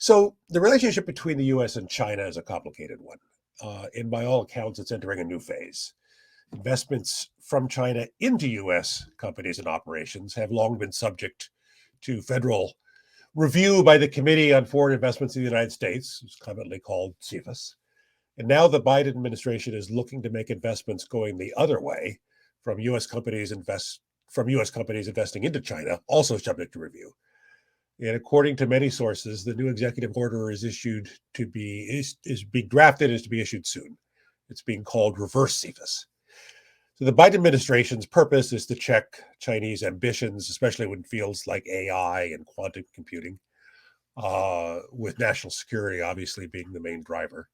So the relationship between the U.S. and China is a complicated one. And by all accounts, it's entering a new phase. Investments from China into U.S. companies and operations have long been subject to federal review by the Committee on Foreign Investments in the United States, it's commonly called CFIUS. And now the Biden administration is looking to make investments going the other way from U.S. companies investing into China, also subject to review. And according to many sources, the new executive order is being drafted to be issued soon. It's being called reverse CFIUS. So the Biden administration's purpose is to check Chinese ambitions, especially when fields like AI and quantum computing, with national security obviously being the main driver.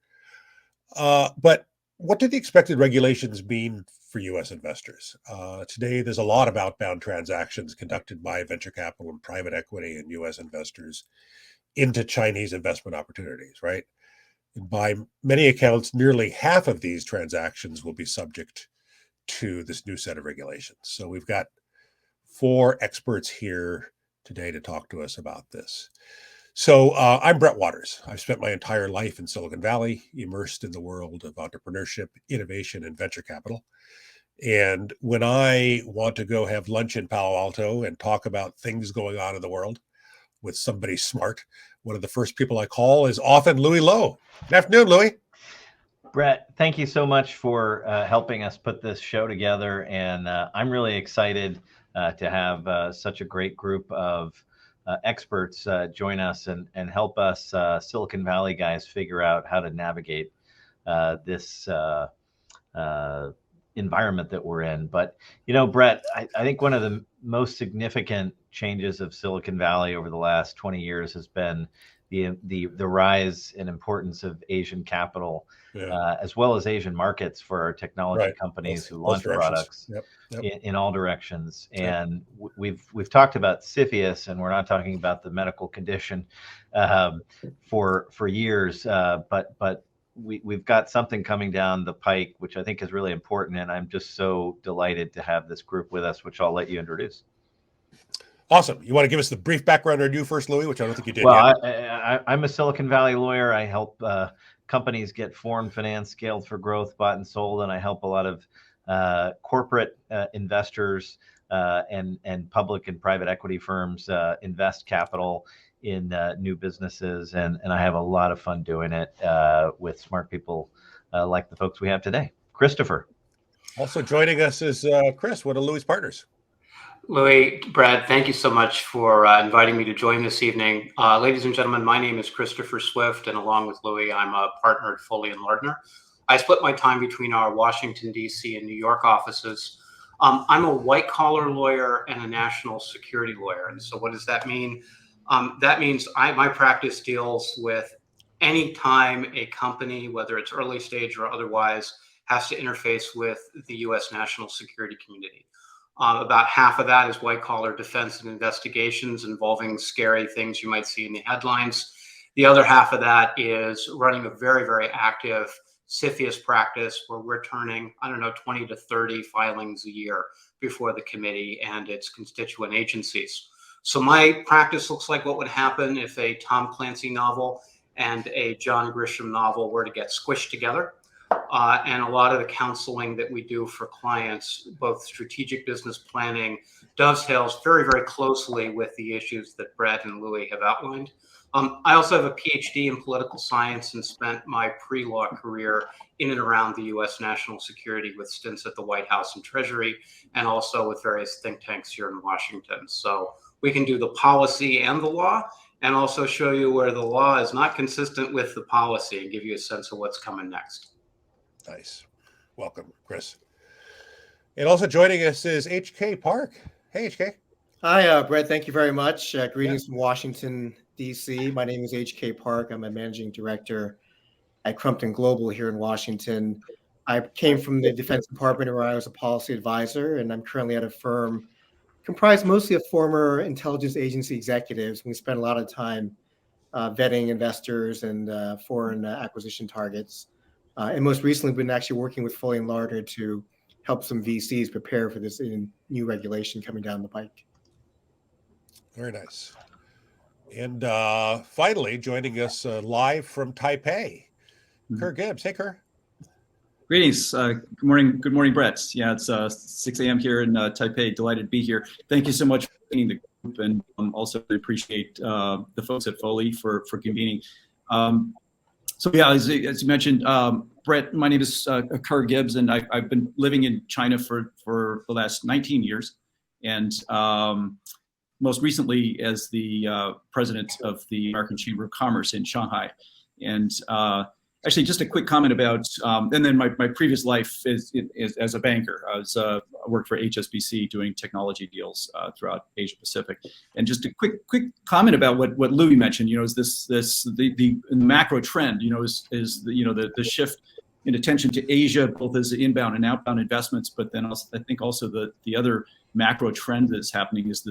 But what do the expected regulations mean for U.S. investors? Today, there's a lot of outbound transactions conducted by venture capital and private equity and U.S. investors into Chinese investment opportunities, right? And by many accounts, nearly half of these transactions will be subject to this new set of regulations. So we've got 4 experts here today to talk to us about this. So I'm Brett Waters. I've spent my entire life in Silicon Valley, immersed in the world of entrepreneurship, innovation, and venture capital. And when I want to go have lunch in Palo Alto and talk about things going on in the world with somebody smart, one of the first people I call is often Louie Lowe. Good afternoon, Louie. Brett, thank you so much for helping us put this show together. And I'm really excited to have such a great group of experts join us and help us Silicon Valley guys figure out how to navigate this environment that we're in. But, you know, Brett, I think one of the most significant changes of Silicon Valley over the last 20 years has been the rise and importance of Asian capital, as well as Asian markets for our technology companies who launch products in all directions. And we've talked about CFIUS, and we're not talking about the medical condition for years, but we've got something coming down the pike, which I think is really important. And I'm just so delighted to have this group with us, which I'll let you introduce. Awesome. You want to give us the brief background on you first, Louie, which I don't think you did yet? I'm a Silicon Valley lawyer. I help companies get foreign finance, scaled for growth, bought and sold, and I help a lot of corporate investors and public and private equity firms invest capital in new businesses, and I have a lot of fun doing it with smart people like the folks we have today. Christoper. Also joining us is Chris, one of Louie's partners. Louie, Brad, thank you so much for inviting me to join this evening. Ladies and gentlemen, my name is Christoper Swift, and along with Louie, I'm a partner at Foley Lardner. I split my time between our Washington, D.C. and New York offices. I'm a white-collar lawyer and a national security lawyer. And so what does that mean? That means my practice deals with any time a company, whether it's early stage or otherwise, has to interface with the U.S. national security community. About half of that is white-collar defense and investigations involving scary things you might see in the headlines. The other half of that is running a very, very active CFIUS practice where we're turning, 20 to 30 filings a year before the committee and its constituent agencies. So my practice looks like what would happen if a Tom Clancy novel and a John Grisham novel were to get squished together. And a lot of the counseling that we do for clients, both strategic business planning, dovetails very, very closely with the issues that Brad and Louie have outlined. I also have a PhD in political science and spent my pre-law career in and around the U.S. national security with stints at the White House and Treasury, and also with various think tanks here in Washington. So we can do the policy and the law, and also show you where the law is not consistent with the policy and give you a sense of what's coming next. Nice. Welcome, Chris. And also joining us is H.K. Park. Hey, H.K. Hi, Brett. Thank you very much. Greetings from Washington, D.C. My name is H.K. Park. I'm a managing director at Crumpton Global here in Washington. I came from the Defense Department where I was a policy advisor, and I'm currently at a firm comprised mostly of former intelligence agency executives. We spend a lot of time vetting investors and foreign acquisition targets. And most recently, been actually working with Foley Lardner to help some VCs prepare for this new regulation coming down the pike. Very nice. And finally, joining us live from Taipei, Ker Gibbs. Hey, Ker. Greetings. Good morning, Brett. Yeah, it's 6 a.m. here in Taipei. Delighted to be here. Thank you so much for joining the group, and also appreciate the folks at Foley for convening. So yeah, as you mentioned, Brett, my name is Ker Gibbs, and I've been living in China for the last 19 years, and most recently as the president of the American Chamber of Commerce in Shanghai. And actually, just a quick comment about, and then my previous life is as a banker. I worked for HSBC doing technology deals throughout Asia Pacific. And just a quick comment about what Louie mentioned. Is the macro trend? Is the shift in attention to Asia, both as inbound and outbound investments, but then also, I think also the other macro trend that's happening is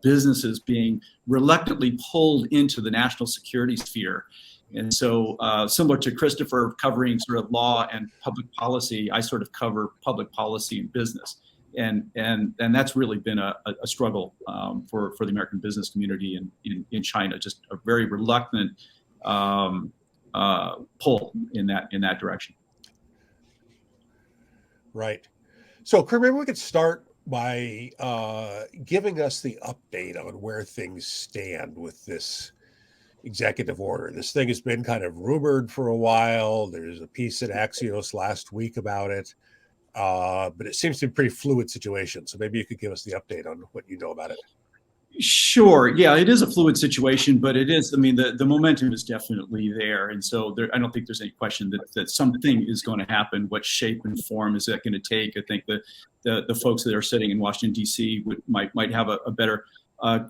businesses being reluctantly pulled into the national security sphere. And so similar to Christoper covering sort of law and public policy, I sort of cover public policy and business. And that's really been a struggle for the American business community in China, just a very reluctant pull in that direction. Right. So, Ker, maybe we could start by giving us the update on where things stand with this executive order. This thing has been kind of rumored for a while. There's a piece at Axios last week about it, but it seems to be a pretty fluid situation. So maybe you could give us the update on what you know about it. Sure. Yeah, it is a fluid situation, but it is, I mean, the momentum is definitely there. And so I don't think there's any question that something is going to happen. What shape and form is that going to take? I think the folks that are sitting in Washington, D.C. might have a better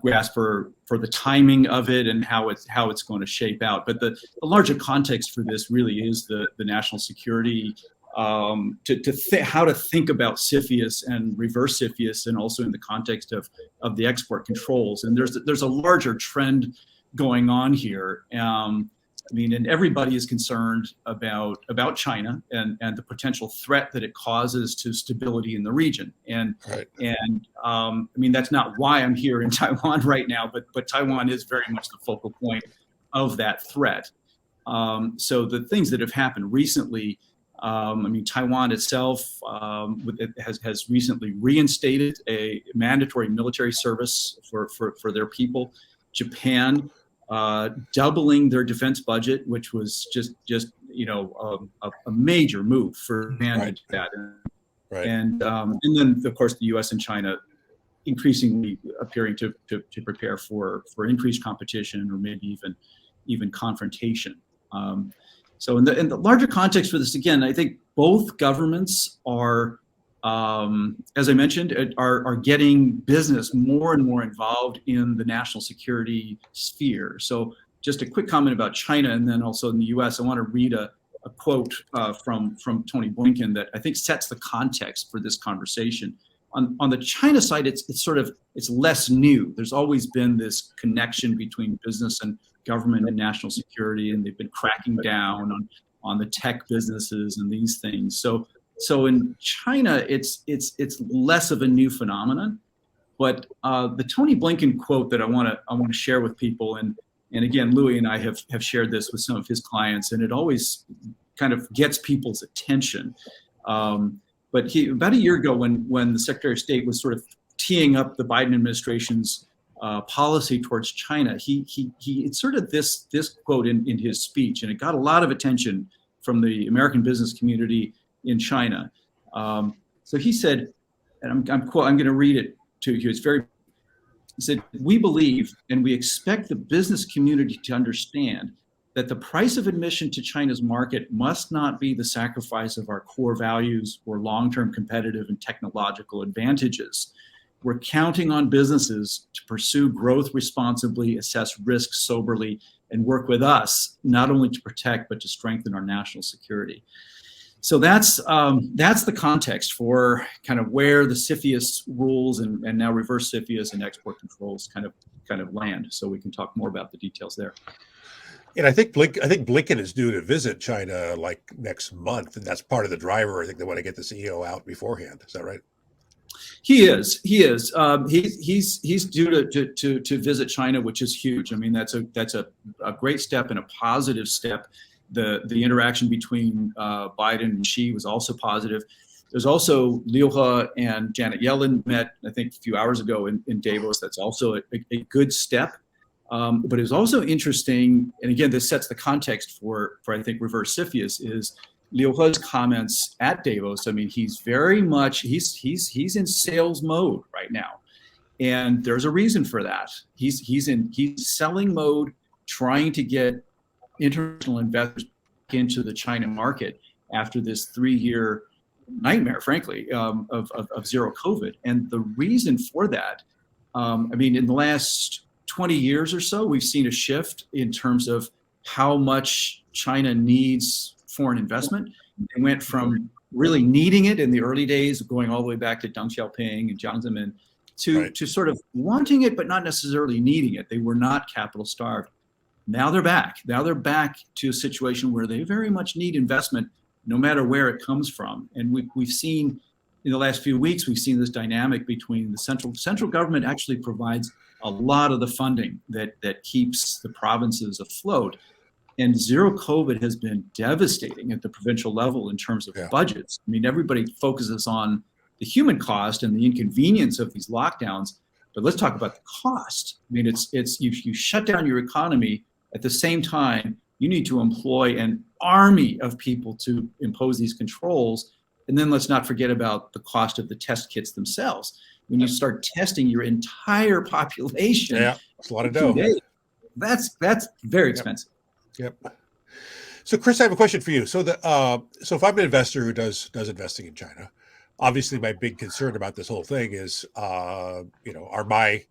grasp for the timing of it and how it's going to shape out. But the larger context for this really is the national security, how to think about CFIUS and reverse CFIUS, and also in the context of the export controls. And there's a larger trend going on here. And everybody is concerned about China and the potential threat that it causes to stability in the region. And right. That's not why I'm here in Taiwan right now, but Taiwan is very much the focal point of that threat. So the things that have happened recently, Taiwan itself has recently reinstated a mandatory military service for their people. Japan doubling their defense budget, which was just a major move for Japan to do that. Right. And then of course the U.S. and China increasingly appearing to prepare for increased competition or maybe even confrontation. So in the larger context for this, again, I think both governments are, as I mentioned, are getting business more and more involved in the national security sphere. So just a quick comment about China, and then also in the U.S., I want to read a quote from Tony Blinken that I think sets the context for this conversation. On the China side, it's less new. There's always been this connection between business and government and national security, and they've been cracking down on the tech businesses and these things. So in China, it's less of a new phenomenon. But the Tony Blinken quote that I want to share with people, and again, Louie and I have shared this with some of his clients, and it always kind of gets people's attention. But about a year ago, when the Secretary of State was sort of teeing up the Biden administration's policy towards China, he inserted this quote in his speech, and it got a lot of attention from the American business community in China. So he said, and I'm going to read it to you. He said, "We believe and we expect the business community to understand that the price of admission to China's market must not be the sacrifice of our core values or long-term competitive and technological advantages. We're counting on businesses to pursue growth responsibly, assess risks soberly, and work with us, not only to protect, but to strengthen our national security." So that's the context for kind of where the CFIUS rules and now reverse CFIUS and export controls kind of land. So we can talk more about the details there. And I think Blinken is due to visit China like next month, and that's part of the driver. I think they want to get the CEO out beforehand. Is that right? He is. He's due to visit China, which is huge. I mean, that's a great step and a positive step. The interaction between Biden and Xi was also positive. There's also Lehot and Janet Yellen met, I think, a few hours ago in Davos. That's also a good step. But it was also interesting, and again, this sets the context for I think reverse CFIUS, is Lehot's comments at Davos. I mean, he's very much he's in sales mode right now, and there's a reason for that. He's selling mode, trying to get international investors into the China market after this 3-year nightmare, frankly, of zero COVID. And the reason for that, I mean, in the last 20 years or so, we've seen a shift in terms of how much China needs foreign investment. They went from really needing it in the early days, going all the way back to Deng Xiaoping and Jiang Zemin, to sort of wanting it, but not necessarily needing it. They were not capital starved. Now they're back. Now they're back to a situation where they very much need investment, no matter where it comes from. And we've seen in the last few weeks, we've seen this dynamic between the central government actually provides a lot of the funding that keeps the provinces afloat. And zero COVID has been devastating at the provincial level in terms of budgets. I mean, everybody focuses on the human cost and the inconvenience of these lockdowns, but let's talk about the cost. I mean, it's you shut down your economy. At the same time, you need to employ an army of people to impose these controls. And then let's not forget about the cost of the test kits themselves. When you start testing your entire population, it's a lot of dough. That's very expensive. Yep. So, Chris, I have a question for you. So, so if I'm an investor who does investing in China, obviously my big concern about this whole thing is, are my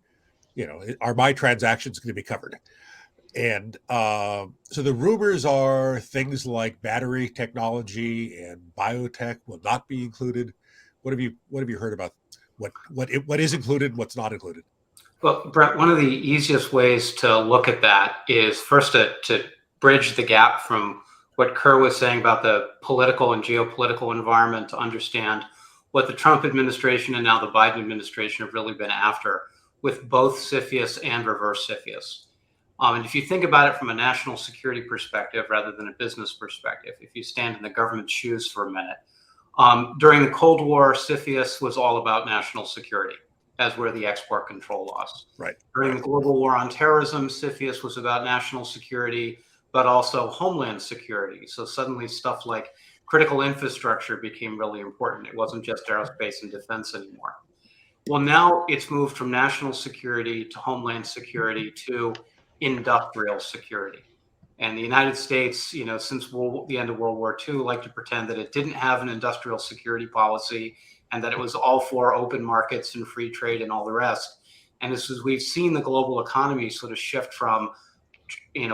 transactions going to be covered? And so the rumors are things like battery technology and biotech will not be included. What have you heard about what is included, what's not included? Well, Brett, one of the easiest ways to look at that is first to bridge the gap from what Ker was saying about the political and geopolitical environment to understand what the Trump administration and now the Biden administration have really been after with both CFIUS and reverse CFIUS. And if you think about it from a national security perspective rather than a business perspective, if you stand in the government's shoes for a minute, during the Cold War, CFIUS was all about national security, as were the export control laws. Right. During the global war on terrorism, CFIUS was about national security, but also homeland security. So suddenly stuff like critical infrastructure became really important. It wasn't just aerospace and defense anymore. Well, now it's moved from national security to homeland security to industrial security. And the United States, since the end of World War II, like to pretend that it didn't have an industrial security policy and that it was all for open markets and free trade and all the rest. And as we've seen the global economy sort of shift from,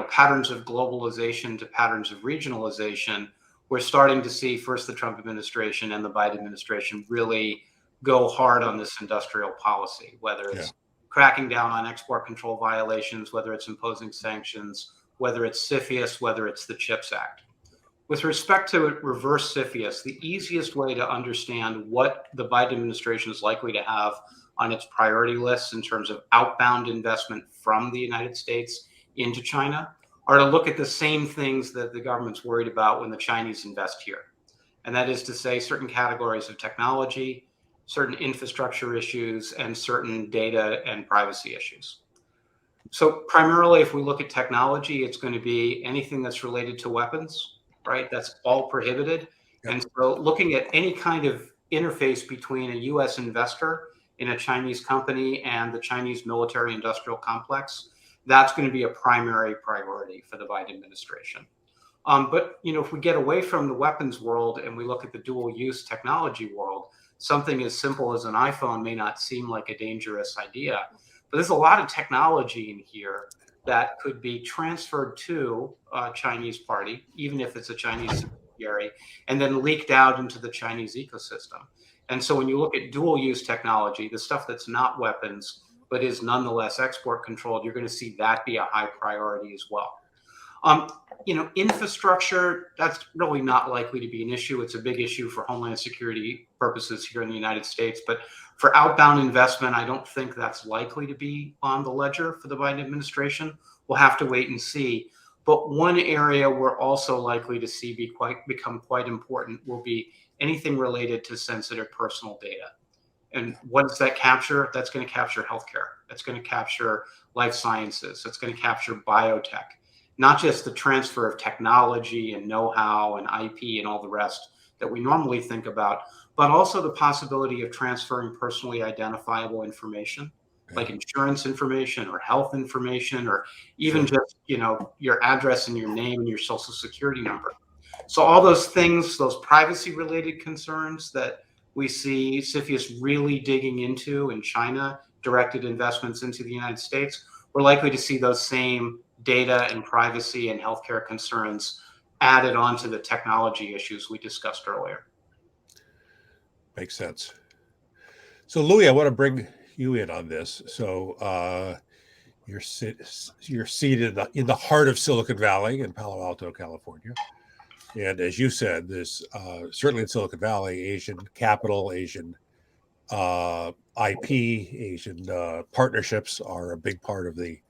patterns of globalization to patterns of regionalization, we're starting to see first the Trump administration and the Biden administration really go hard on this industrial policy, whether it's cracking down on export control violations, whether it's imposing sanctions, whether it's CFIUS, whether it's the CHIPS Act. With respect to reverse CFIUS, the easiest way to understand what the Biden administration is likely to have on its priority lists in terms of outbound investment from the United States into China are to look at the same things that the government's worried about when the Chinese invest here. And that is to say certain categories of technology, certain infrastructure issues, and certain data and privacy issues. So primarily, if we look at technology, it's going to be anything that's related to weapons, right? That's all prohibited. Yep. And so looking at any kind of interface between a US investor in a Chinese company and the Chinese military industrial complex, that's going to be a primary priority for the Biden administration. But if we get away from the weapons world and we look at the dual use technology world, something as simple as an iPhone may not seem like a dangerous idea, but there's a lot of technology in here that could be transferred to a Chinese party, even if it's a Chinese subsidiary, and then leaked out into the Chinese ecosystem. And so when you look at dual use technology, the stuff that's not weapons, but is nonetheless export controlled, you're going to see that be a high priority as well. Infrastructure, that's really not likely to be an issue. It's a big issue for homeland security purposes here in the United States. But For outbound investment, I don't think that's likely to be on the ledger for the Biden administration. We'll have to wait and see. But one area we're also likely to see become quite important will be anything related to sensitive personal data. And what does that capture? That's going to capture healthcare. That's going to capture life sciences. That's going to capture biotech, not just the transfer of technology and know-how and IP and all the rest that we normally think about, but also the possibility of transferring personally identifiable information, like insurance information or health information, or even just, your address and your name and your social security number. So all those things, those privacy related concerns that we see CFIUS really digging into in China, directed investments into the United States, we're likely to see those same data and privacy and healthcare concerns added onto the technology issues we discussed earlier. Makes sense. So, Louie, I want to bring you in on this. So, you're seated in the heart of Silicon Valley in Palo Alto, California. And as you said, there's certainly in Silicon Valley, Asian capital, Asian IP, Asian partnerships are a big part of the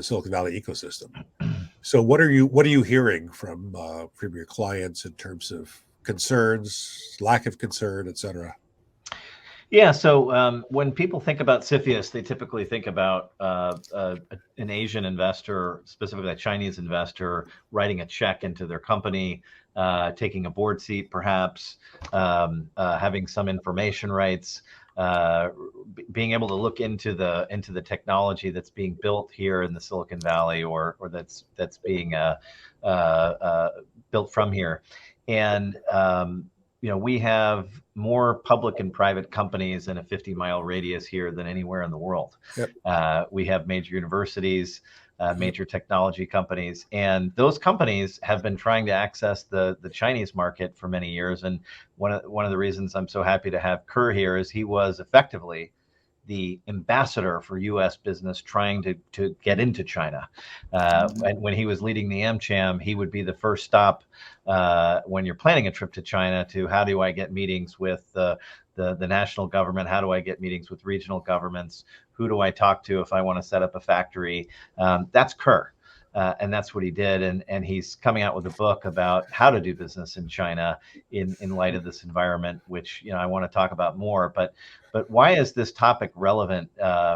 Silicon Valley ecosystem. So, what are you hearing from your clients in terms of concerns, lack of concern, et cetera? Yeah, so when people think about CFIUS, they typically think about an Asian investor, specifically a Chinese investor, writing a check into their company, taking a board seat, perhaps, having some information rights, being able to look into the technology that's being built here in the Silicon Valley, or that's being built from here, and we have more public and private companies in a 50-mile radius here than anywhere in the world. Yep. We have major universities, major technology companies, and those companies have been trying to access the Chinese market for many years. And one of the reasons I'm so happy to have Ker here is he was effectively the ambassador for U.S. business trying to get into China. And when he was leading the AmCham, he would be the first stop when you're planning a trip to China to how do I get meetings with the national government? How do I get meetings with regional governments? Who do I talk to if I want to set up a factory? That's Ker. And that's what he did. And he's coming out with a book about how to do business in China in light of this environment, which I want to talk about more. But why is this topic relevant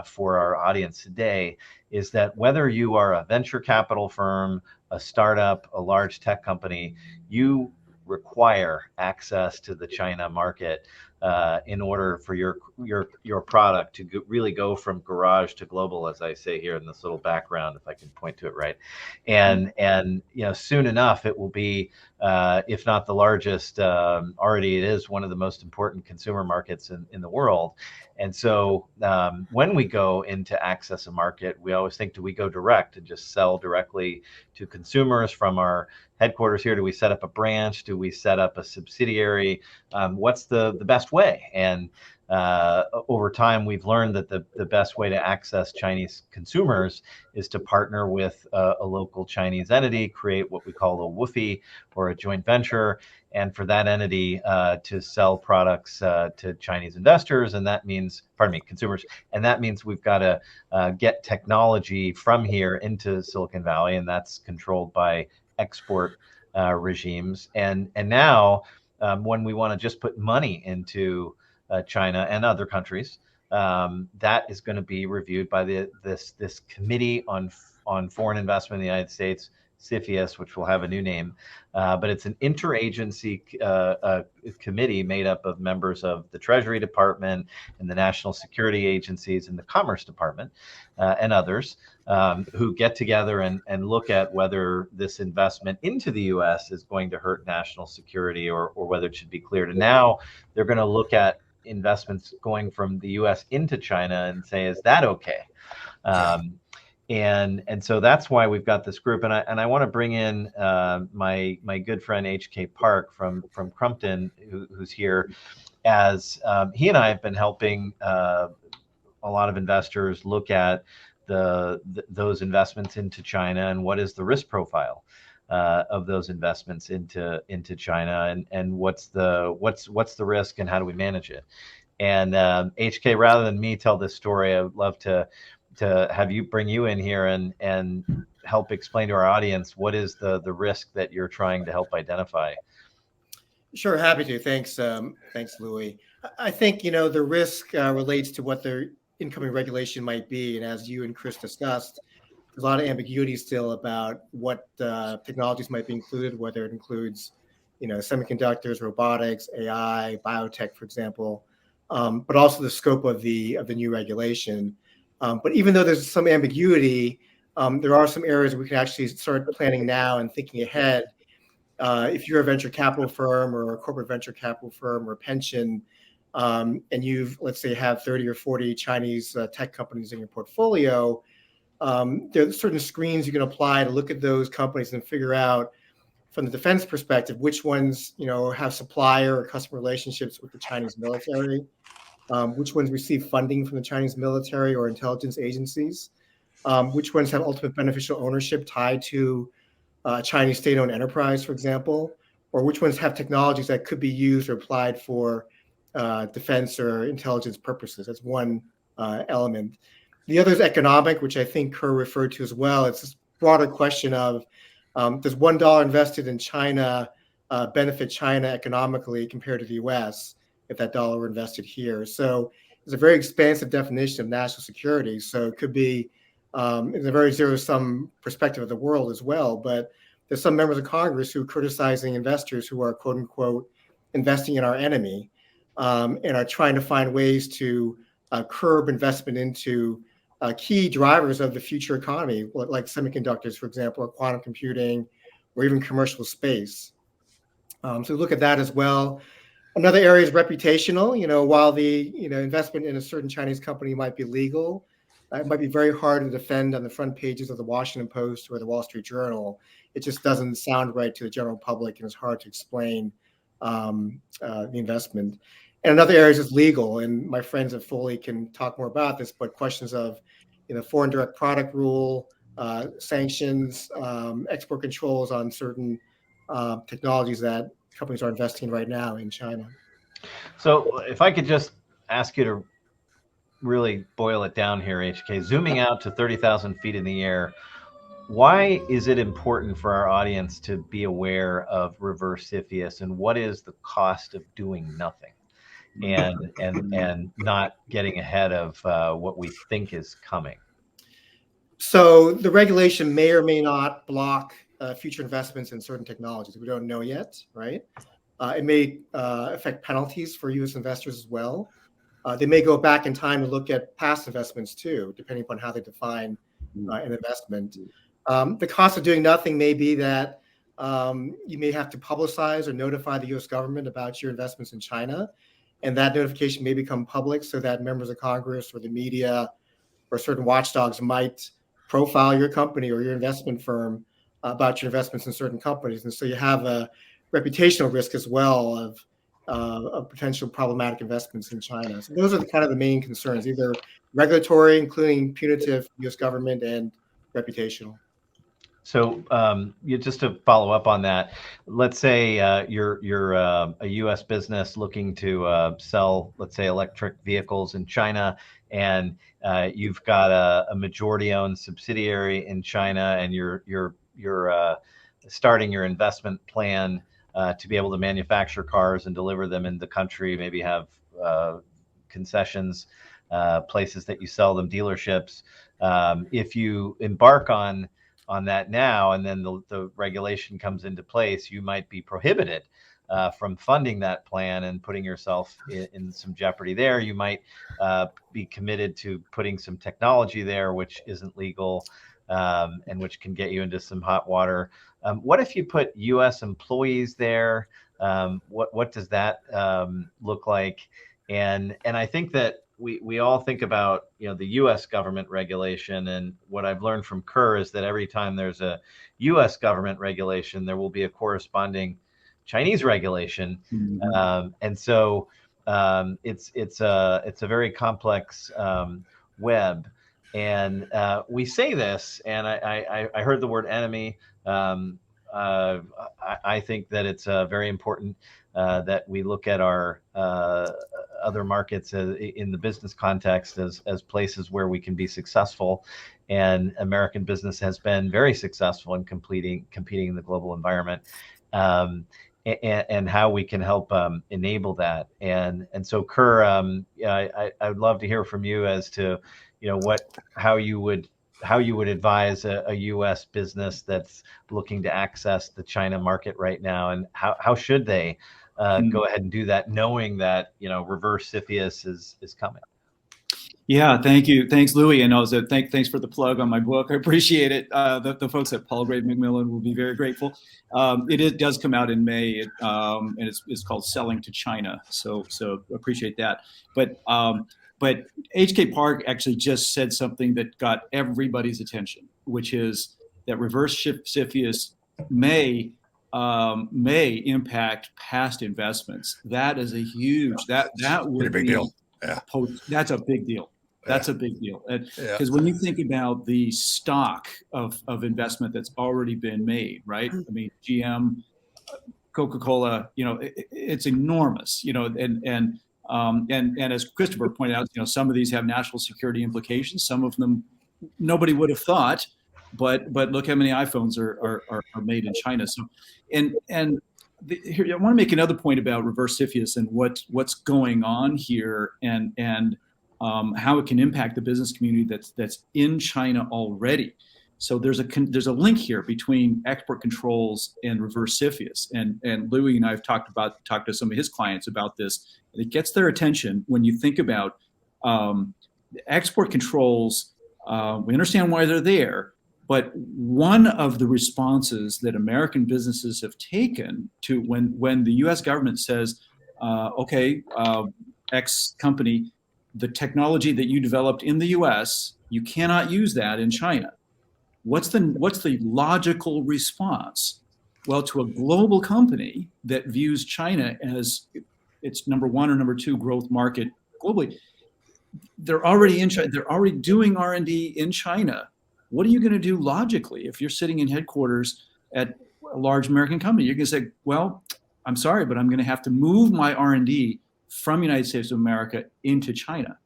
for our audience today is that whether you are a venture capital firm, a startup, a large tech company, you require access to the China market in order for your product to really go from garage to global, as I say here in this little background, if I can point to it right. And soon enough it will be, if not the largest, already it is one of the most important consumer markets in the world. And so when we go into access a market, we always think, do we go direct and just sell directly to consumers from our headquarters here? Do we set up a branch? Do we set up a subsidiary? What's the best way? And over time, we've learned that the best way to access Chinese consumers is to partner with a local Chinese entity, create what we call a WOOFie, or a joint venture, and for that entity to sell products to Chinese investors, and that means, consumers, and that means we've got to get technology from here into Silicon Valley, and that's controlled by export regimes. And now, when we want to just put money into China and other countries, that is going to be reviewed by this Committee on Foreign Investment in the United States, CFIUS, which will have a new name, but it's an interagency committee made up of members of the Treasury Department and the national security agencies and the Commerce Department and others who get together and look at whether this investment into the U.S. is going to hurt national security or whether it should be cleared. And now they're going to look at investments going from the U.S. into China and say, is that okay? And so that's why we've got this group, and I want to bring in my good friend HK Park from Crumpton, who's here, as he and I have been helping a lot of investors look at those investments into China and what is the risk profile. of those investments into China, and what's the risk and how do we manage it? And HK, rather than me tell this story, I would love to have you bring you in here and help explain to our audience what is the risk that you're trying to help identify. Sure, happy to. Thanks, Louie. I think the risk relates to what their incoming regulation might be, and as you and Chris discussed, there's a lot of ambiguity still about what technologies might be included, whether it includes, semiconductors, robotics, AI, biotech, for example, but also the scope of the new regulation. But even though there's some ambiguity, there are some areas we can actually start planning now and thinking ahead. If you're a venture capital firm or a corporate venture capital firm or a pension, and let's say have 30 or 40 Chinese tech companies in your portfolio, there are certain screens you can apply to look at those companies and figure out from the defense perspective which ones have supplier or customer relationships with the Chinese military, which ones receive funding from the Chinese military or intelligence agencies, which ones have ultimate beneficial ownership tied to Chinese state-owned enterprise, for example, or which ones have technologies that could be used or applied for defense or intelligence purposes. That's one element. The other is economic, which I think Ker referred to as well. It's this broader question of does $1 invested in China benefit China economically compared to the US if that dollar were invested here? So it's a very expansive definition of national security. So it could be in a very zero-sum perspective of the world as well. But there's some members of Congress who are criticizing investors who are, quote unquote, investing in our enemy and are trying to find ways to curb investment into key drivers of the future economy, like semiconductors, for example, or quantum computing, or even commercial space. So look at that as well. Another area is reputational. While the investment in a certain Chinese company might be legal, it might be very hard to defend on the front pages of the Washington Post or the Wall Street Journal. It just doesn't sound right to the general public, and it's hard to explain the investment. And another area is legal, and my friends at Foley can talk more about this, but questions of foreign direct product rule, sanctions, export controls on certain technologies that companies are investing in right now in China. So if I could just ask you to really boil it down here, HK, zooming out to 30,000 feet in the air, why is it important for our audience to be aware of reverse CFIUS, and what is the cost of doing nothing and not getting ahead of what we think is coming? So the regulation may or may not block future investments in certain technologies. We don't know yet, right? It may affect penalties for U.S. investors as well. They may go back in time to look at past investments too, depending upon how they define an investment. The cost of doing nothing may be that you may have to publicize or notify the U.S. government about your investments in China, and that notification may become public so that members of Congress or the media or certain watchdogs might profile your company or your investment firm about your investments in certain companies. And so you have a reputational risk as well of potential problematic investments in China. So those are kind of the main concerns, either regulatory, including punitive U.S. government, and reputational. So just to follow up on that, let's say you're a U.S. business looking to sell, let's say, electric vehicles in China, and you've got a majority-owned subsidiary in China, and you're starting your investment plan to be able to manufacture cars and deliver them in the country, maybe have concessions, places that you sell them, dealerships. If you embark on that now, and then the regulation comes into place, you might be prohibited from funding that plan and putting yourself in some jeopardy there. You might be committed to putting some technology there, which isn't legal, and which can get you into some hot water. What if you put U.S. employees there? What does that look like? And I think that we all think about the U.S. government regulation, and what I've learned from Ker is that every time there's a U.S. government regulation, there will be a corresponding Chinese regulation, and so it's a very complex web. And we say this, and I heard the word enemy I think that it's very important that we look at our other markets in the business context as places where we can be successful. And American business has been very successful in competing in the global environment. And how we can help enable that. And so Ker, I would love to hear from you as to, how you would advise a U.S. business that's looking to access the China market right now, and how should they go ahead and do that, knowing that reverse CFIUS is coming. Yeah, thank you. Thanks, Louie. And also thanks for the plug on my book. I appreciate it. The folks at Palgrave Macmillan will be very grateful. It does come out in May, and it's called Selling to China. So appreciate that. But H.K. Park actually just said something that got everybody's attention, which is that reverse CFIUS may impact past investments. That is a huge that would be a big deal. Yeah. That's a big deal. That's a big deal. Because when you think about the stock of investment that's already been made, right? I mean, GM, Coca-Cola, it's enormous, and as Christoper pointed out, some of these have national security implications. Some of them nobody would have thought, but look how many iPhones are made in China. So, here, I want to make another point about reverse CFIUS and what's going on here, and how it can impact the business community that's in China already. So there's a link here between export controls and reverse CFIUS, and Louie and I have talked to some of his clients about this. And it gets their attention when you think about export controls. We understand why they're there, but one of the responses that American businesses have taken to when the U.S. government says, X company, the technology that you developed in the U.S., you cannot use that in China. What's the logical response? Well, to a global company that views China as its number one or number two growth market globally, they're already in China. They're already doing R&D in China. What are you going to do logically if you're sitting in headquarters at a large American company? You're going to say, well, I'm sorry, but I'm going to have to move my R&D from the United States of America into China.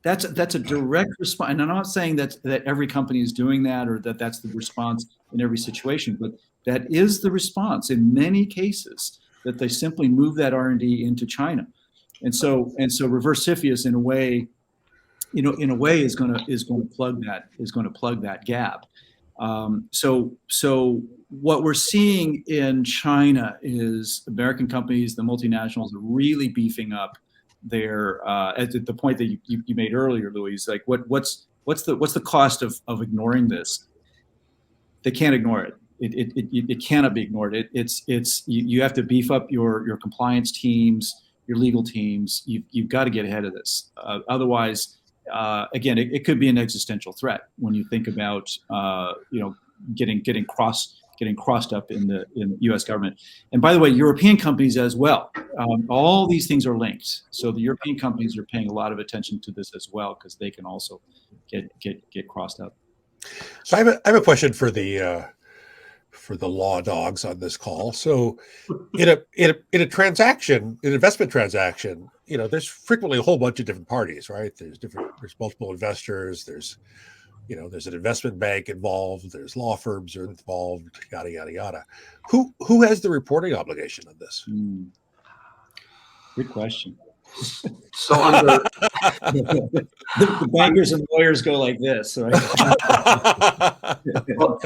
That's a direct response. And I'm not saying that every company is doing that, or that's the response in every situation, but that is the response in many cases, that they simply move that R&D into China. And so reverse CFIUS in a way is going to plug that gap. So what we're seeing in China is American companies, the multinationals, are really beefing up their at the point that you made earlier, Louie, is like what's the cost of ignoring this? They can't ignore it. It cannot be ignored. You have to beef up your compliance teams, your legal teams. You've got to get ahead of this. Otherwise, again, it could be an existential threat when you think about getting crossed up in the U.S. government. And by the way, European companies as well. All these things are linked. So the European companies are paying a lot of attention to this as well, because they can also get crossed up. So I have a question for the law dogs on this call. So in a transaction, an investment transaction, there's frequently a whole bunch of different parties, right? There's multiple investors. There's an investment bank involved. There's law firms are involved. Yada yada yada. Who has the reporting obligation on this? Good question. So under the bankers and lawyers go like this, right? Well,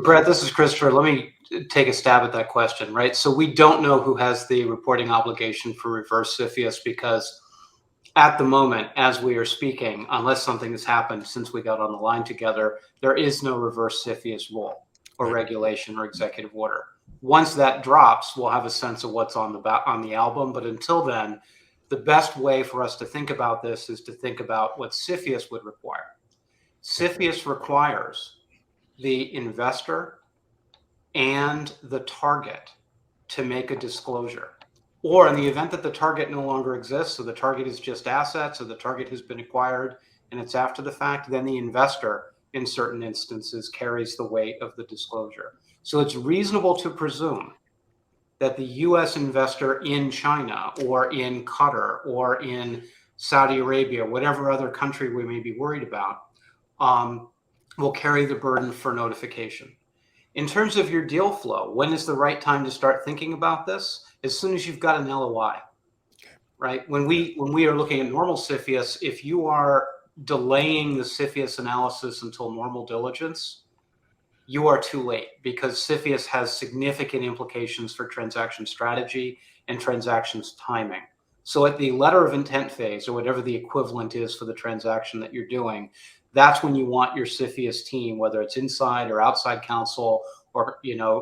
Brett, this is Christoper. Let me take a stab at that question, right? So we don't know who has the reporting obligation for reverse CFIUS, because at the moment, as we are speaking, unless something has happened since we got on the line together, there is no reverse CFIUS rule or regulation or executive order. Once that drops, we'll have a sense of what's on the album. But until then, the best way for us to think about this is to think about what CFIUS would require. CFIUS requires the investor and the target to make a disclosure. Or in the event that the target no longer exists, so the target is just assets, or the target has been acquired and it's after the fact, then the investor in certain instances carries the weight of the disclosure. So it's reasonable to presume that the US investor in China or in Qatar or in Saudi Arabia, whatever other country we may be worried about, will carry the burden for notification. In terms of your deal flow, when is the right time to start thinking about this? As soon as you've got an LOI, right? When we are looking at normal CFIUS, if you are delaying the CFIUS analysis until normal diligence, you are too late, because CFIUS has significant implications for transaction strategy and transactions timing. So at the letter of intent phase, or whatever the equivalent is for the transaction that you're doing, that's when you want your CFIUS team, whether it's inside or outside counsel, or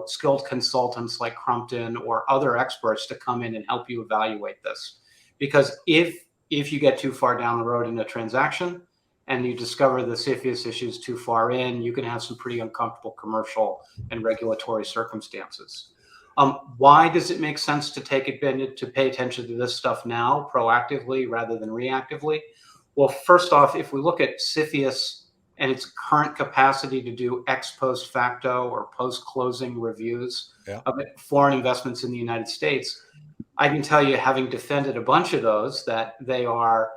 skilled consultants like Crumpton or other experts, to come in and help you evaluate this. Because if you get too far down the road in a transaction and you discover the CFIUS issues too far in, you can have some pretty uncomfortable commercial and regulatory circumstances. Why does it make sense to pay attention to this stuff now, proactively rather than reactively? Well, first off, if we look at CFIUS and its current capacity to do ex post facto or post-closing reviews of foreign investments in the United States, I can tell you, having defended a bunch of those, that they are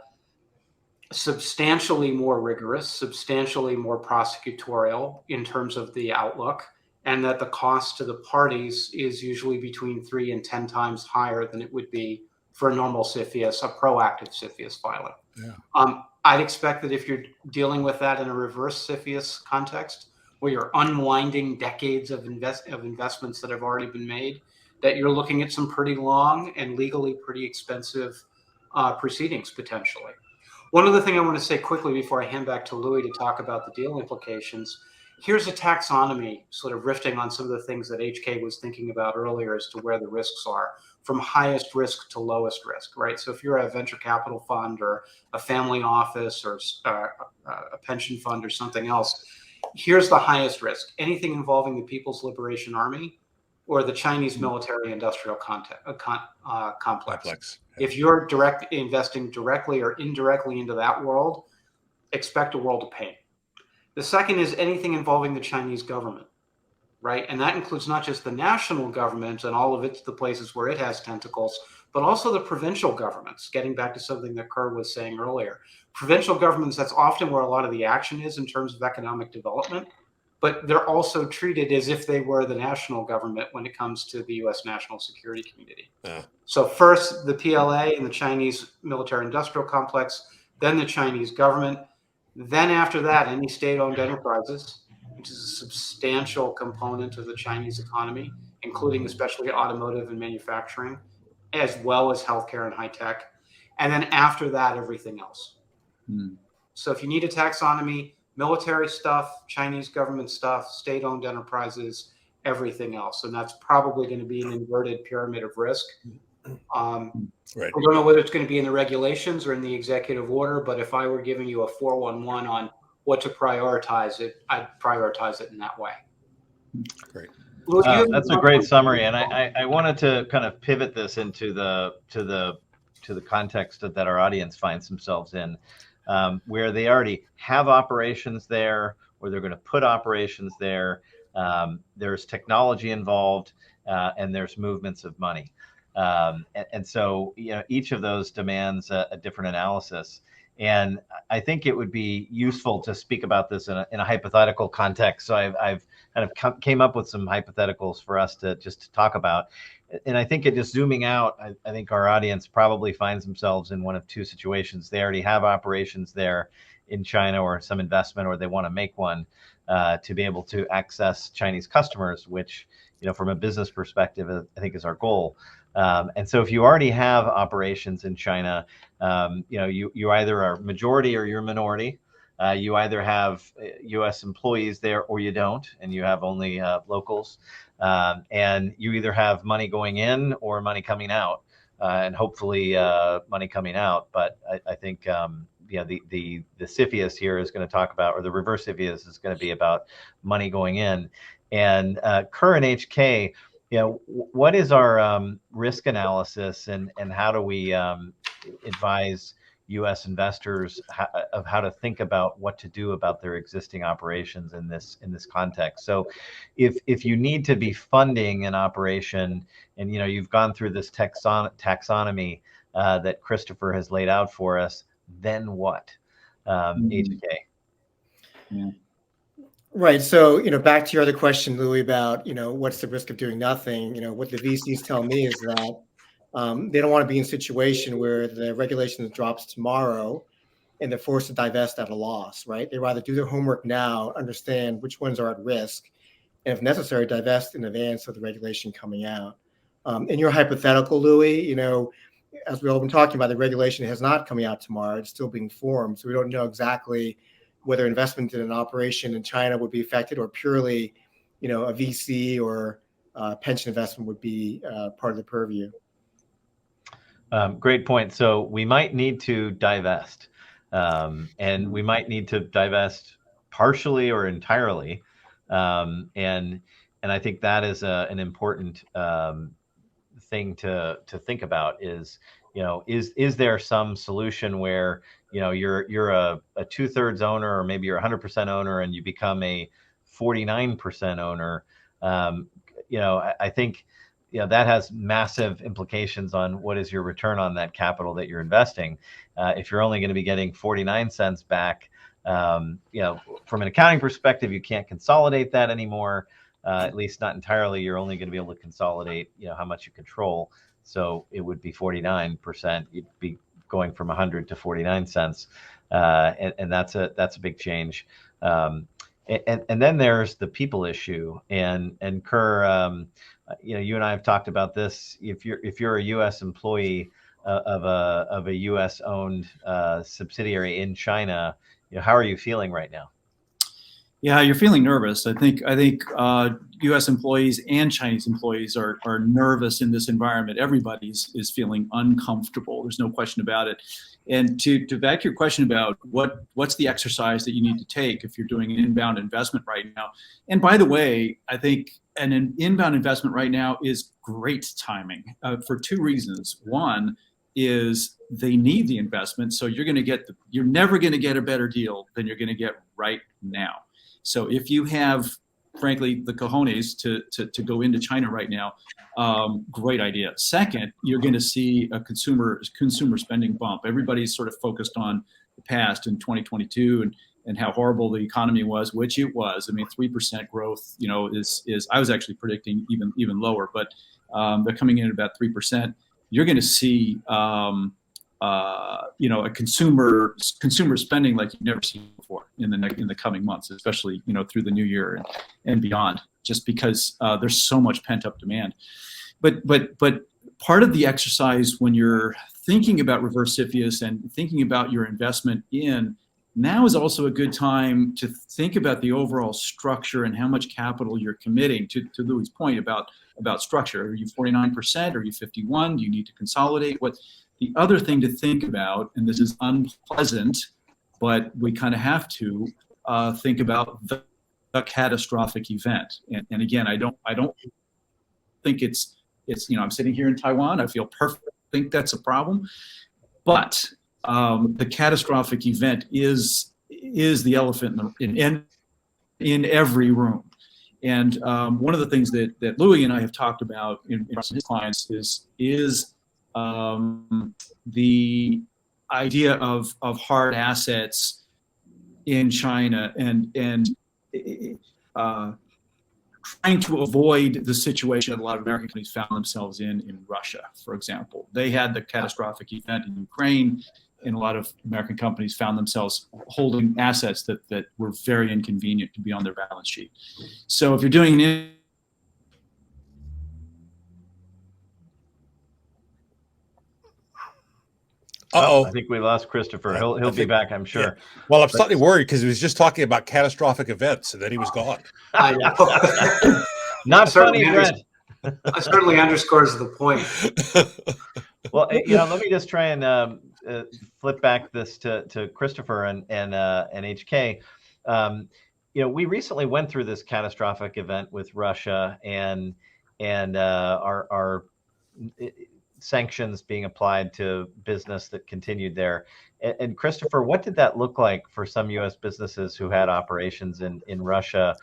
substantially more rigorous, substantially more prosecutorial in terms of the outlook, and that the cost to the parties is usually between 3 and 10 times higher than it would be for a normal CFIUS, a proactive CFIUS filing. I'd expect that if you're dealing with that in a reverse CFIUS context, where you're unwinding decades of investments that have already been made, that you're looking at some pretty long and legally pretty expensive proceedings potentially. One other thing I want to say quickly before I hand back to Louie to talk about the deal implications. Here's a taxonomy sort of riffing on some of the things that HK was thinking about earlier as to where the risks are, from highest risk to lowest risk, right? So if you're a venture capital fund or a family office or a pension fund or something else, here's the highest risk: anything involving the People's Liberation Army or the Chinese military industrial complex. If you're investing directly or indirectly into that world, expect a world of pain. The second is anything involving the Chinese government, right? And that includes not just the national government and all of the places where it has tentacles, but also the provincial governments, getting back to something that Ker was saying earlier. Provincial governments, that's often where a lot of the action is in terms of economic development, but they're also treated as if they were the national government when it comes to the U.S. national security community. So first, the PLA and the Chinese military-industrial complex, then the Chinese government. Then after that, any state-owned enterprises, which is a substantial component of the Chinese economy, including especially automotive and manufacturing, as well as healthcare and high tech. And then after that, everything else. So if you need a taxonomy, military stuff, Chinese government stuff, state-owned enterprises, everything else. And that's probably going to be an inverted pyramid of risk. Right. I don't know whether it's going to be in the regulations or in the executive order, but if I were giving you a 411 on what to prioritize it, I'd prioritize it in that way. Great. That's a great summary, and I wanted to kind of pivot this into the context that our audience finds themselves in, where they already have operations there, or they're going to put operations there. There's technology involved, and there's movements of money. And so, each of those demands a different analysis. And I think it would be useful to speak about this in a hypothetical context. So I've kind of came up with some hypotheticals for us to talk about. And I think just zooming out, I think our audience probably finds themselves in one of two situations. They already have operations there in China or some investment, or they want to make one to be able to access Chinese customers, which, from a business perspective, I think is our goal. And so if you already have operations in China, you either are majority or you're minority. You either have U.S. employees there or you don't, and you have only locals. And you either have money going in or money coming out, and hopefully money coming out. But I think the CFIUS here is going to talk about, or the reverse CFIUS is going to be about money going in. And Ker and HK, what is our risk analysis, and how do we advise U.S. investors of how to think about what to do about their existing operations in this context. So, if you need to be funding an operation, and you've gone through this taxonomy that Christoper has laid out for us, then what? HK. Yeah. Right. So, back to your other question, Louie, about, what's the risk of doing nothing? What the VCs tell me is that they don't want to be in a situation where the regulation drops tomorrow and they're forced to divest at a loss, right? They rather do their homework now, understand which ones are at risk, and if necessary, divest in advance of the regulation coming out. In your hypothetical, Louie, as we've all been talking about, the regulation has not coming out tomorrow. It's still being formed. So we don't know exactly whether investment in an operation in China would be affected, or purely, a VC or pension investment would be part of the purview. Great point. So we might need to divest, and we might need to divest partially or entirely. And I think that is an important thing to think about is, is there some solution where, you're a 2/3 owner, or maybe you're 100% owner and you become a 49% owner. I think, that has massive implications on what is your return on that capital that you're investing. If you're only going to be getting 49 cents back, from an accounting perspective, you can't consolidate that anymore. At least not entirely. You're only going to be able to consolidate, how much you control. So it would be 49%. You'd be going from 100 to 49 cents, and that's a big change. And then there's the people issue. And Ker, you and I have talked about this. If you're a U.S. employee of a U.S. owned subsidiary in China, how are you feeling right now? Yeah, you're feeling nervous. I think U.S. employees and Chinese employees are nervous in this environment. Everybody is feeling uncomfortable. There's no question about it. And to back your question about what's the exercise that you need to take if you're doing an inbound investment right now. And by the way, I think an inbound investment right now is great timing for two reasons. One is they need the investment, so you're never going to get a better deal than you're going to get right now. So if you have, frankly, the cojones to go into China right now, great idea. Second, you're going to see a consumer spending bump. Everybody's sort of focused on the past in 2022 and how horrible the economy was, which it was. I mean, 3% growth, is I was actually predicting even lower, but they're coming in at about 3%. You're going to see a consumer spending like you've never seen before in the coming months, especially through the new year and beyond, just because there's so much pent up demand. But part of the exercise when you're thinking about reverse CFIUS and thinking about your investment now is also a good time to think about the overall structure and how much capital you're committing. To Louie's point about structure, are you 49%? Are you 51%? Do you need to consolidate? The other thing to think about, and this is unpleasant, but we kind of have to think about the catastrophic event. And again, I don't think it's I'm sitting here in Taiwan. I feel perfect. I think that's a problem, but the catastrophic event is the elephant in every room. And one of the things that Louie and I have talked about in his clients is the idea of hard assets in China and trying to avoid the situation that a lot of American companies found themselves in Russia, for example. They had the catastrophic event in Ukraine, and a lot of American companies found themselves holding assets that were very inconvenient to be on their balance sheet. So if you're doing an I think we lost Christoper. He'll be back, I'm sure. Yeah. Well, I'm slightly worried because he was just talking about catastrophic events, and then he was gone. I know. Not funny, Brent. That certainly underscores the point. Well, let me just try and flip back this to Christoper and HK. We recently went through this catastrophic event with Russia, and our sanctions being applied to business that continued there. And Christoper, what did that look like for some U.S. businesses who had operations in Russia?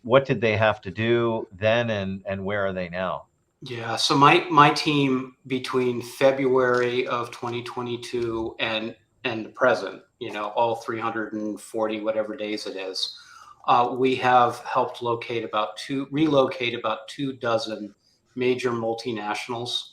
What did they have to do then, and where are they now? Yeah, so my team between February of 2022 and the present, all 340 whatever days it is, we have helped relocate about 24 major multinationals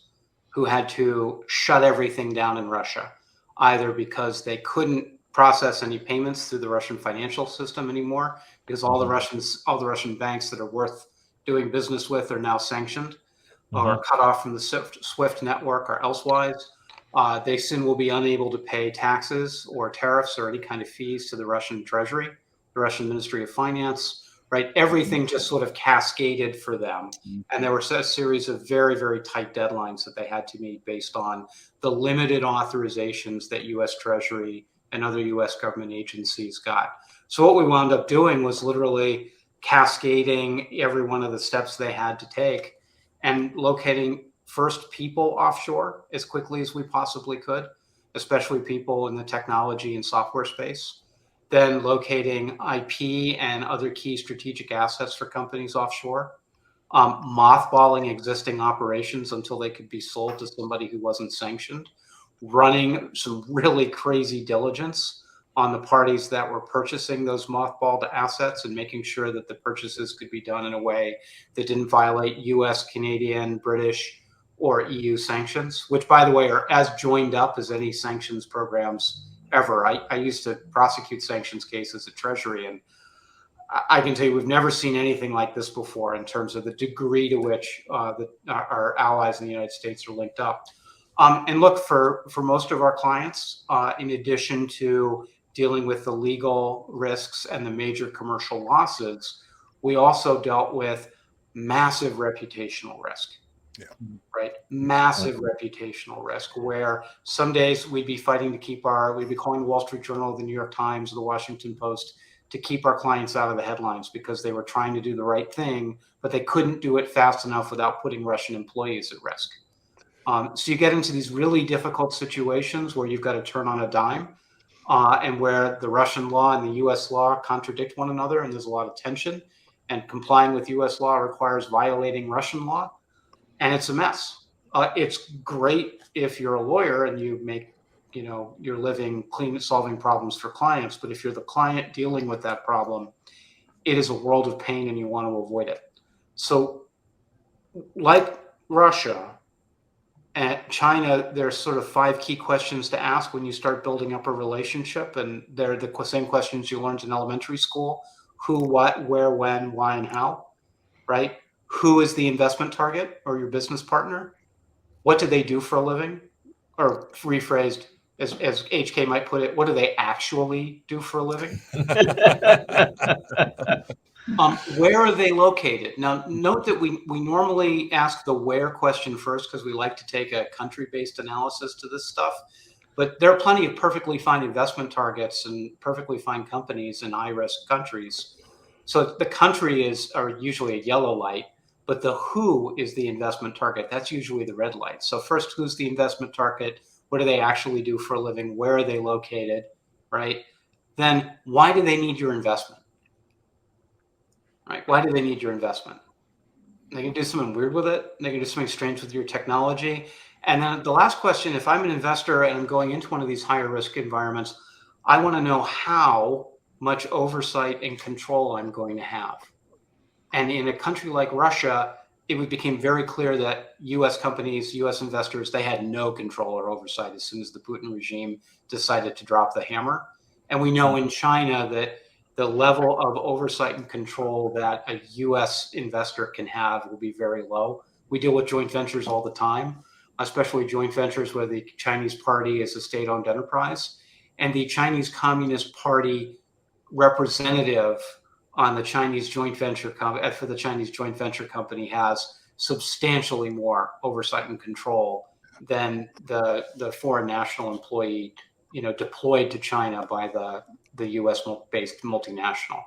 who had to shut everything down in Russia, either because they couldn't process any payments through the Russian financial system anymore, because all the Russian banks that are worth doing business with are now sanctioned or cut off from the SWIFT network or elsewise. They soon will be unable to pay taxes or tariffs or any kind of fees to the Russian Treasury, the Russian Ministry of Finance, right? Everything just sort of cascaded for them. And there were a series of very, very tight deadlines that they had to meet based on the limited authorizations that US Treasury and other US government agencies got. So what we wound up doing was literally cascading every one of the steps they had to take and locating first people offshore as quickly as we possibly could, especially people in the technology and software space. Then locating IP and other key strategic assets for companies offshore, mothballing existing operations until they could be sold to somebody who wasn't sanctioned, running some really crazy diligence on the parties that were purchasing those mothballed assets and making sure that the purchases could be done in a way that didn't violate US, Canadian, British, or EU sanctions, which, by the way, are as joined up as any sanctions programs ever. I used to prosecute sanctions cases at Treasury, and I can tell you we've never seen anything like this before in terms of the degree to which our allies in the United States are linked up. And look, for most of our clients, in addition to dealing with the legal risks and the major commercial losses, we also dealt with massive reputational risk. Yeah. Right. Massive reputational risk, where some days we'd be fighting to we'd be calling the Wall Street Journal, the New York Times, the Washington Post to keep our clients out of the headlines because they were trying to do the right thing, but they couldn't do it fast enough without putting Russian employees at risk. So you get into these really difficult situations where you've got to turn on a dime, and where the Russian law and the US law contradict one another, and there's a lot of tension, and complying with US law requires violating Russian law. And it's a mess. It's great if you're a lawyer and you make, your living clean, solving problems for clients. But if you're the client dealing with that problem, it is a world of pain and you want to avoid it. So like Russia and China, there's sort of 5 key questions to ask when you start building up a relationship. And they're the same questions you learned in elementary school: who, what, where, when, why, and how, right? Who is the investment target or your business partner? What do they do for a living? Or rephrased, as HK might put it, what do they actually do for a living? Where are they located? Now, note that we normally ask the where question first because we like to take a country-based analysis to this stuff. But there are plenty of perfectly fine investment targets and perfectly fine companies in high-risk countries. So the country are usually a yellow light, but the who is the investment target. That's usually the red light. So first, who's the investment target? What do they actually do for a living? Where are they located, right? Then why do they need your investment, right? Why do they need your investment? They can do something weird with it. They can do something strange with your technology. And then the last question, if I'm an investor and I'm going into one of these higher risk environments, I want to know how much oversight and control I'm going to have. And in a country like Russia, it became very clear that US companies, US investors, they had no control or oversight as soon as the Putin regime decided to drop the hammer. And we know in China that the level of oversight and control that a US investor can have will be very low. We deal with joint ventures all the time, especially joint ventures where the Chinese party is a state-owned enterprise. And the Chinese Communist Party representative on the Chinese joint venture for the Chinese joint venture company has substantially more oversight and control than the foreign national employee, deployed to China by the US-based multinational.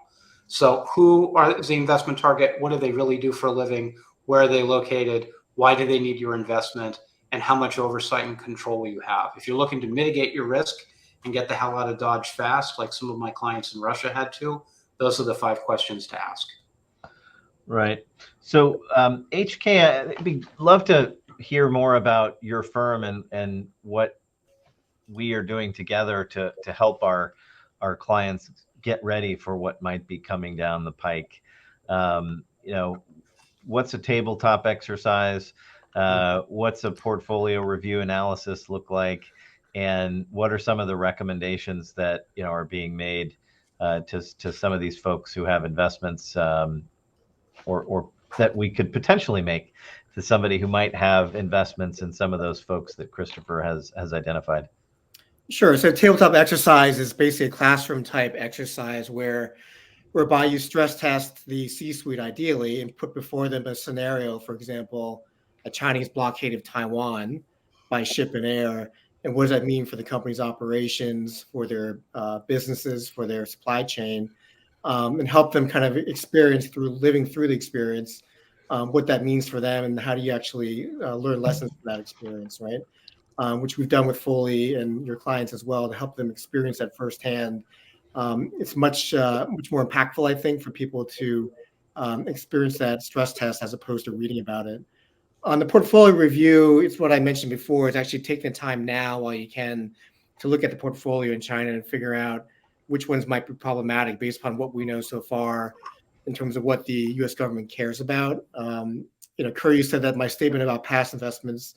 So who is the investment target? What do they really do for a living? Where are they located? Why do they need your investment? and how much oversight and control you have. If you're looking to mitigate your risk and get the hell out of Dodge fast, like some of my clients in Russia had to, those are the 5 questions to ask. Right. So HK, I'd love to hear more about your firm and what we are doing together to help our clients get ready for what might be coming down the pike. What's a tabletop exercise? What's a portfolio review analysis look like? And what are some of the recommendations that are being made to some of these folks who have investments, or that we could potentially make to somebody who might have investments in some of those folks that Christoper has identified? Sure. So tabletop exercise is basically a classroom type exercise whereby you stress test the C-suite ideally and put before them a scenario, for example, a Chinese blockade of Taiwan by ship and air. And what does that mean for the company's operations, for their businesses, for their supply chain, and help them kind of experience living through the experience, what that means for them and how do you actually learn lessons from that experience, right? Which we've done with Foley and your clients as well to help them experience that firsthand. It's much more impactful, I think, for people to experience that stress test as opposed to reading about it. On the portfolio review, it's what I mentioned before. It's actually taking the time now while you can to look at the portfolio in China and figure out which ones might be problematic based upon what we know so far in terms of what the U.S. government cares about. Ker, you said that my statement about past investments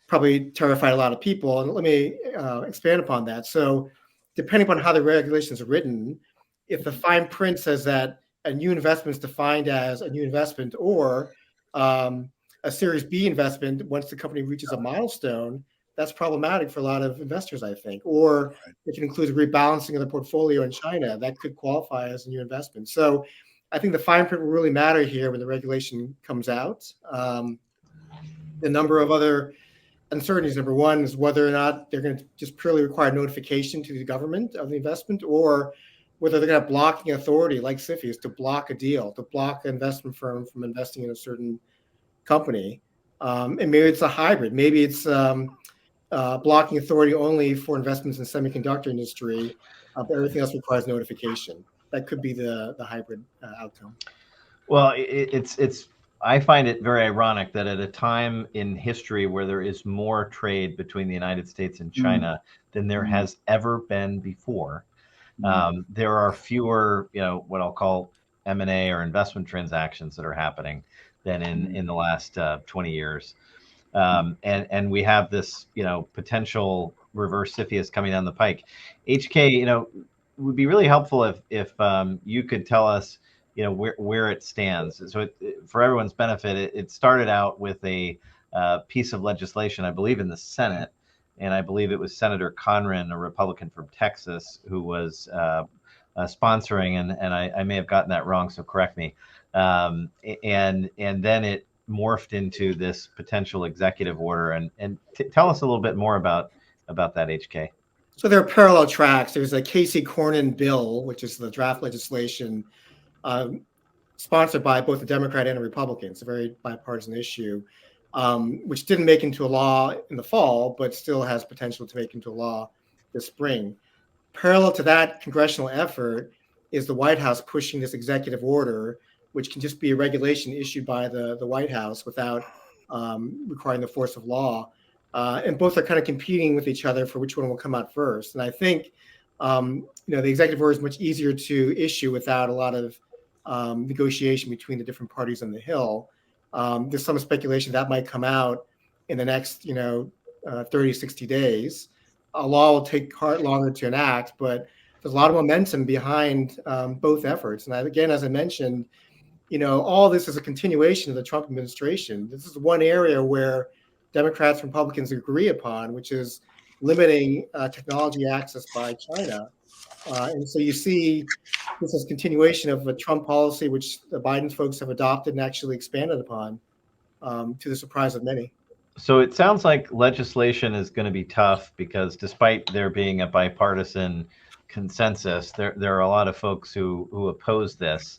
probably terrified a lot of people, and let me expand upon that. So depending upon how the regulations are written, if the fine print says that a new investment is defined as a new investment or a Series B investment once the company reaches a milestone, that's problematic for a lot of investors, I think. Or if it includes rebalancing of the portfolio in China, that could qualify as a new investment. So I think the fine print will really matter here when the regulation comes out. The number of other uncertainties. Number one is whether or not they're going to just purely require notification to the government of the investment, or whether they're going to have blocking authority like CFIUS to block a deal, to block an investment firm from investing in a certain company. And maybe it's a hybrid. Maybe it's blocking authority only for investments in the semiconductor industry, but everything else requires notification. That could be the hybrid outcome. Well, I find it very ironic that at a time in history where there is more trade between the United States and China than there has ever been before, there are fewer, what I'll call M&A or investment transactions that are happening than in the last 20 years. And we have this, potential reverse CFIUS coming down the pike. HK, it would be really helpful if you could tell us, where it stands. So for everyone's benefit, it started out with a piece of legislation, I believe, in the Senate, and I believe it was Senator Conran, a Republican from Texas, who was sponsoring, and I may have gotten that wrong, so correct me. And then it morphed into this potential executive order, and tell us a little bit more about that, HK. So there are parallel tracks. There's a Casey Cornyn bill, which is the draft legislation sponsored by both the Democrat and the Republicans. It's a very bipartisan issue, which didn't make into a law in the fall, but still has potential to make into a law this spring. Parallel to that congressional effort is the White House pushing this executive order, which can just be a regulation issued by the White House without requiring the force of law. And both are kind of competing with each other for which one will come out first. And I think, the executive order is much easier to issue without a lot of negotiation between the different parties on the Hill. There's some speculation that might come out in the next, 30, 60 days. A law will take longer to enact, but there's a lot of momentum behind both efforts. And again, as I mentioned, all this is a continuation of the Trump administration. This is one area where Democrats and Republicans agree upon, which is limiting technology access by China. And so you see this is continuation of a Trump policy, which the Biden folks have adopted and actually expanded upon, to the surprise of many. So it sounds like legislation is going to be tough because despite there being a bipartisan consensus, there are a lot of folks who oppose this.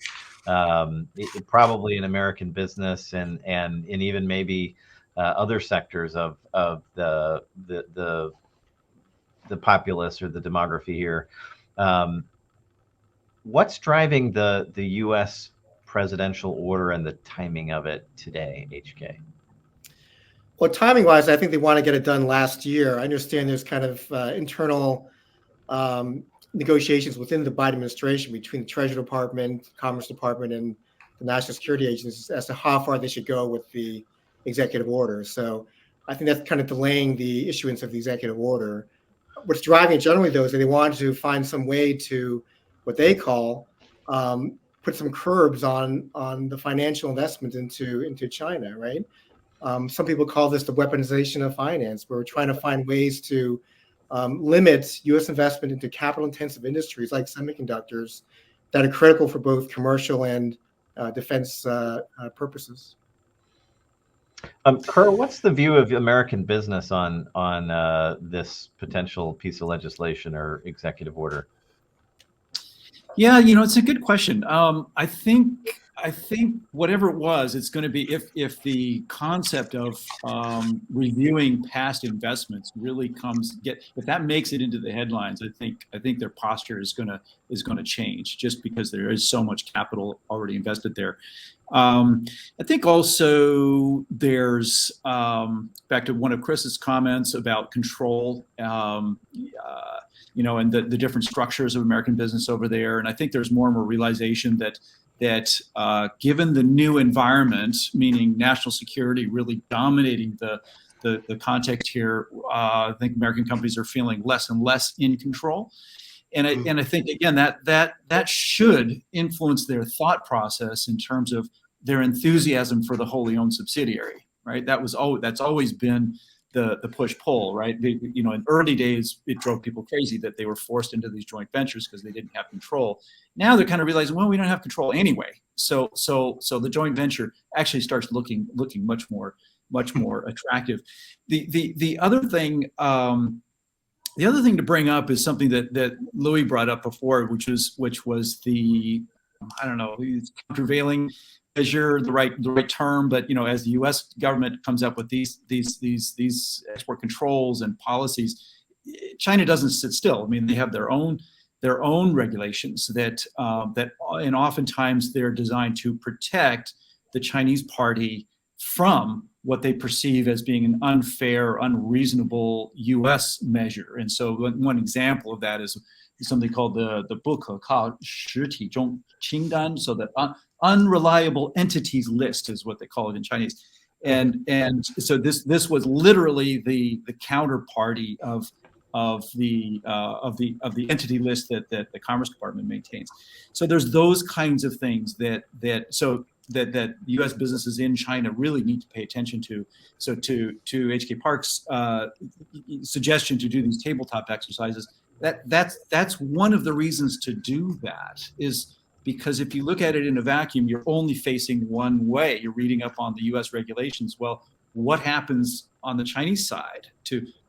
Probably in American business and even maybe other sectors of the populace or the demography here. What's driving the U.S. presidential order and the timing of it today, HK? Well, timing wise, I think they want to get it done last year. I understand there's kind of internal negotiations within the Biden administration between the Treasury Department, Commerce Department, and the National Security Agencies as to how far they should go with the executive order. So I think that's kind of delaying the issuance of the executive order. What's driving it generally, though, is that they wanted to find some way to what they call put some curbs on the financial investment into China, right? Some people call this the weaponization of finance, where we're trying to find ways to limit U.S. investment into capital-intensive industries like semiconductors that are critical for both commercial and defense purposes. Ker, what's the view of American business on this potential piece of legislation or executive order? Yeah, it's a good question. I think whatever it was, it's going to be if the concept of reviewing past investments really if that makes it into the headlines, I think their posture is going to change, just because there is so much capital already invested there. I think also there's back to one of Chris's comments about control. And the different structures of American business over there. And I think there's more and more realization that given the new environment, meaning national security really dominating the context here, I think American companies are feeling less and less in control. And I think, again, that should influence their thought process in terms of their enthusiasm for the wholly owned subsidiary, right? That's always been the push-pull, right? In early days, it drove people crazy that they were forced into these joint ventures because they didn't have control. Now they're kind of realizing, well, we don't have control anyway. So the joint venture actually starts looking much more attractive. The other thing to bring up is something that Louie brought up before, which was the, I don't know, countervailing measure, the right term, but as the U.S. government comes up with these export controls and policies, China doesn't sit still. I mean, they have their own regulations that and oftentimes they're designed to protect the Chinese party from what they perceive as being an unfair, unreasonable U.S. measure. And so one example of that is something called the 不可靠实体中清单, so the unreliable entities list is what they call it in Chinese. And so this was literally the counterparty of the entity list that the Commerce Department maintains. So there's those kinds of things that U.S. businesses in China really need to pay attention to. So to HK Park's suggestion to do these tabletop exercises, that's one of the reasons to do that, is because if you look at it in a vacuum, you're only facing one way. You're reading up on the U.S. regulations. Well, what happens on the Chinese side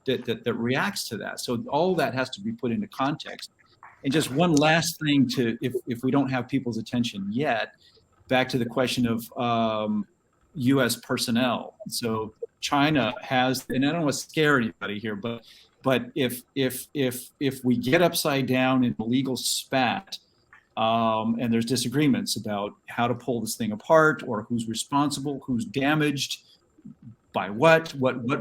that reacts to that? So all that has to be put into context. And just one last thing if we don't have people's attention yet, back to the question of U.S. personnel. So China has, and I don't want to scare anybody here, but if we get upside down in a legal spat, and there's disagreements about how to pull this thing apart, or who's responsible, who's damaged by what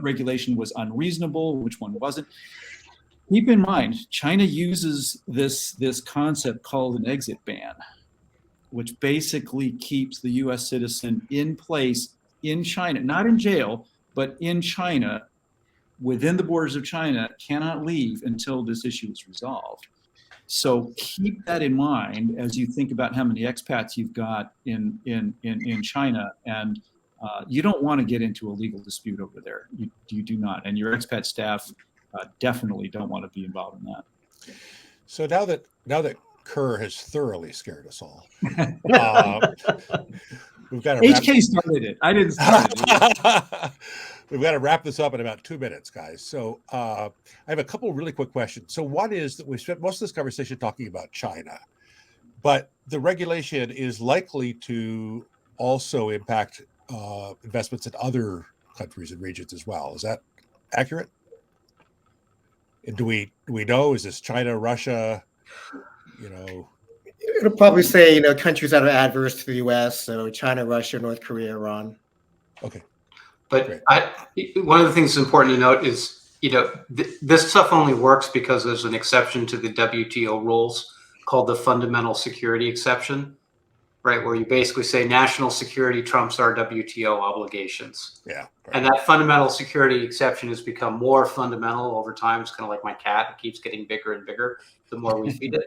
regulation was unreasonable, which one wasn't. Keep in mind, China uses this concept called an exit ban, which basically keeps the U.S. citizen in place in China, not in jail, but in China, within the borders of China, cannot leave until this issue is resolved. So keep that in mind as you think about how many expats you've got in China, and you don't want to get into a legal dispute over there. You do not, and your expat staff definitely don't want to be involved in that. So now that Ker has thoroughly scared us all, we've got to HK started it. I didn't start it. We've got to wrap this up in about 2 minutes, guys. So I have a couple of really quick questions. So one is that we spent most of this conversation talking about China, but the regulation is likely to also impact investments in other countries and regions as well. Is that accurate? And do we know, is this China, Russia, It'll probably say, countries that are adverse to the U.S., so China, Russia, North Korea, Iran. Okay. But one of the things that's important to note is, this stuff only works because there's an exception to the WTO rules called the fundamental security exception, right? Where you basically say national security trumps our WTO obligations. Yeah. Right. And that fundamental security exception has become more fundamental over time. It's kind of like my cat. It keeps getting bigger and bigger the more we feed it.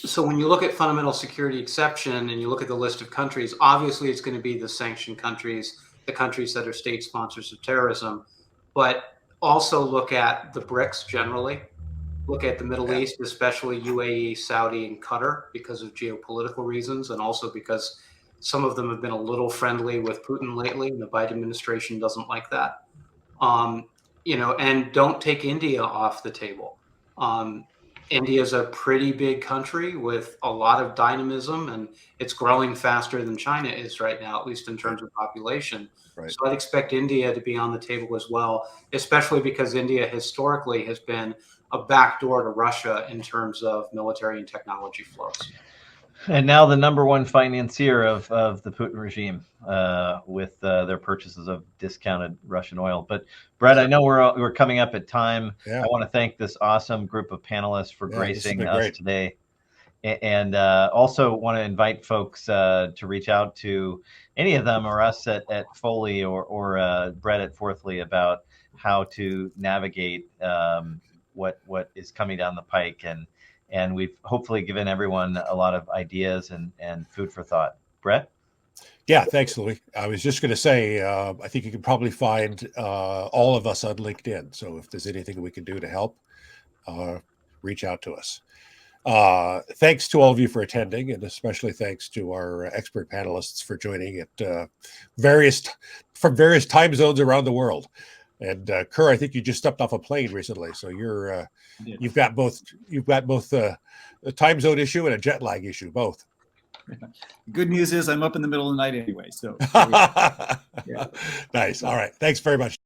So when you look at fundamental security exception and you look at the list of countries, obviously it's going to be the sanctioned countries, the countries that are state sponsors of terrorism, but also look at the BRICS generally, look at the Middle East, especially UAE, Saudi, and Qatar because of geopolitical reasons, and also because some of them have been a little friendly with Putin lately, and the Biden administration doesn't like that. And don't take India off the table. India is a pretty big country with a lot of dynamism, and it's growing faster than China is right now, at least in terms of population. Right. So I'd expect India to be on the table as well, especially because India historically has been a backdoor to Russia in terms of military and technology flows. And now the number one financier of the Putin regime with their purchases of discounted Russian oil. But Brett, I know we're coming up at time. Yeah. I want to thank this awesome group of panelists for gracing us today. And also want to invite folks to reach out to any of them or us at Foley or Brett at Fourthly about how to navigate what is coming down the pike. And we've hopefully given everyone a lot of ideas and food for thought. Brett? Yeah, thanks, Louie. I was just going to say, I think you can probably find all of us on LinkedIn. So if there's anything we can do to help, reach out to us. Thanks to all of you for attending, and especially thanks to our expert panelists for joining at various time zones around the world. And Ker, I think you just stepped off a plane recently, so you've got both a time zone issue and a jet lag issue, both. Good news is I'm up in the middle of the night anyway. So Nice. All right. Thanks very much.